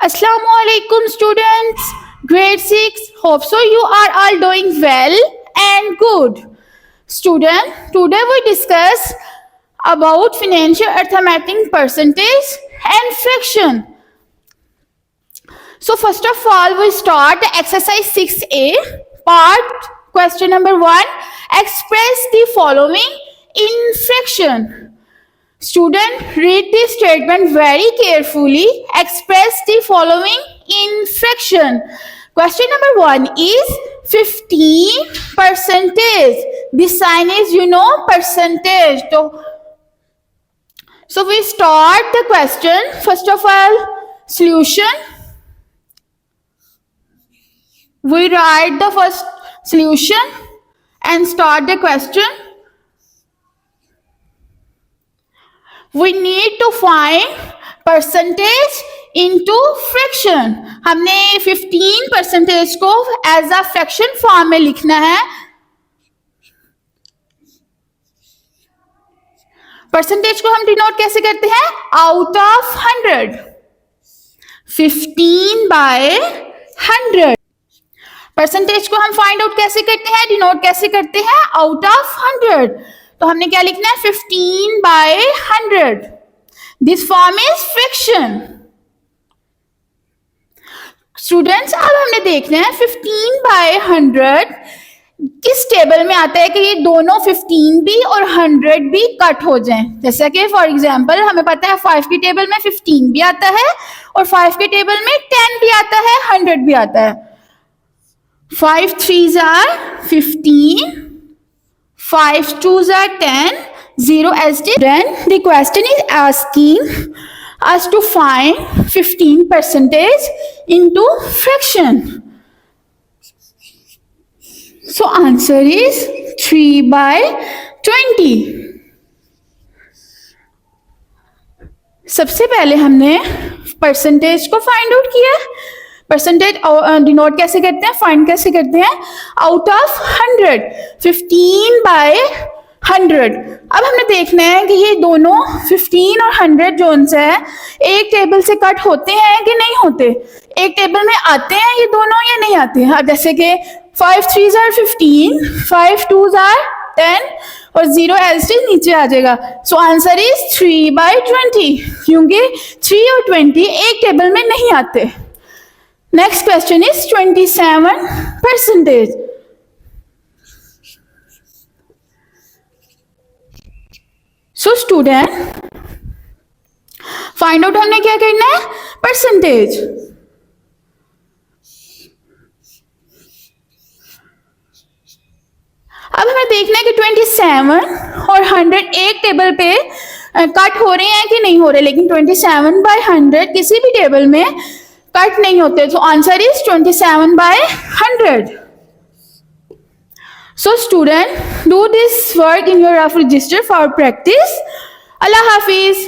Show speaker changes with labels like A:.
A: Assalamualaikum students, grade 6. Hope so you are all doing well and good. Student, today we discuss about financial arithmetic percentage and fraction. So first of all we start exercise 6a part question number 1. Express the following in fraction. Student, read this statement very carefully. Express the following in fraction. Question number 1 is 15 percentage. This sign is percentage. So we start the question. First of all, solution. We write the first solution and start the question. We need to find percentage into fraction. हमने 15 percentage को as a fraction form में लिखना है. percentage को हम denote कैसे करते हैं? out of 100. 15 by 100. percentage को हम find out कैसे करते हैं? डिनोट कैसे करते हैं? out of 100. तो हमने क्या लिखना है? 15 by 100. This form is fraction. Students, अब हमने देखना है 15 by 100 किस टेबल में आता है कि ये दोनों 15 भी और 100 भी कट हो जाएं. जैसा कि फॉर एग्जांपल हमें पता है 5 की टेबल में 15 भी आता है और 5 के टेबल में 10 भी आता है, 100 भी आता है. 5 3s are 15. 5 2s are 10, 0 as the. Then the question is asking us to find 15 percentage into fraction. So answer is 3 by 20. सबसे पहले हमने परसेंटेज को फाइंड आउट किया. परसेंटेज डिनोट कैसे करते हैं, फाइंड कैसे करते हैं? Out of 100. 15 बाय 100. अब हमने देखना है कि ये दोनों 15 और 100 जोन से है एक टेबल से कट होते हैं कि नहीं होते. एक टेबल में आते हैं ये दोनों या नहीं आते हैं. जैसे कि 5 3s are 15, 5 2s are 10 और 0 एस नीचे आ जाएगा. सो आंसर इज 3 by 20 क्योंकि 3 और 20 एक टेबल में नहीं आते. Next question is 27 percentage. So student, find out हमने क्या करना है? Percentage. अब हमें देखना है कि 27 और 100 एक टेबल पे कट हो रहे हैं कि नहीं हो रहे. लेकिन 27 by 100 किसी भी टेबल में कट नहीं होते. तो answer is 27 by 100. So student, do this work in your rough register for practice. Allah Hafiz.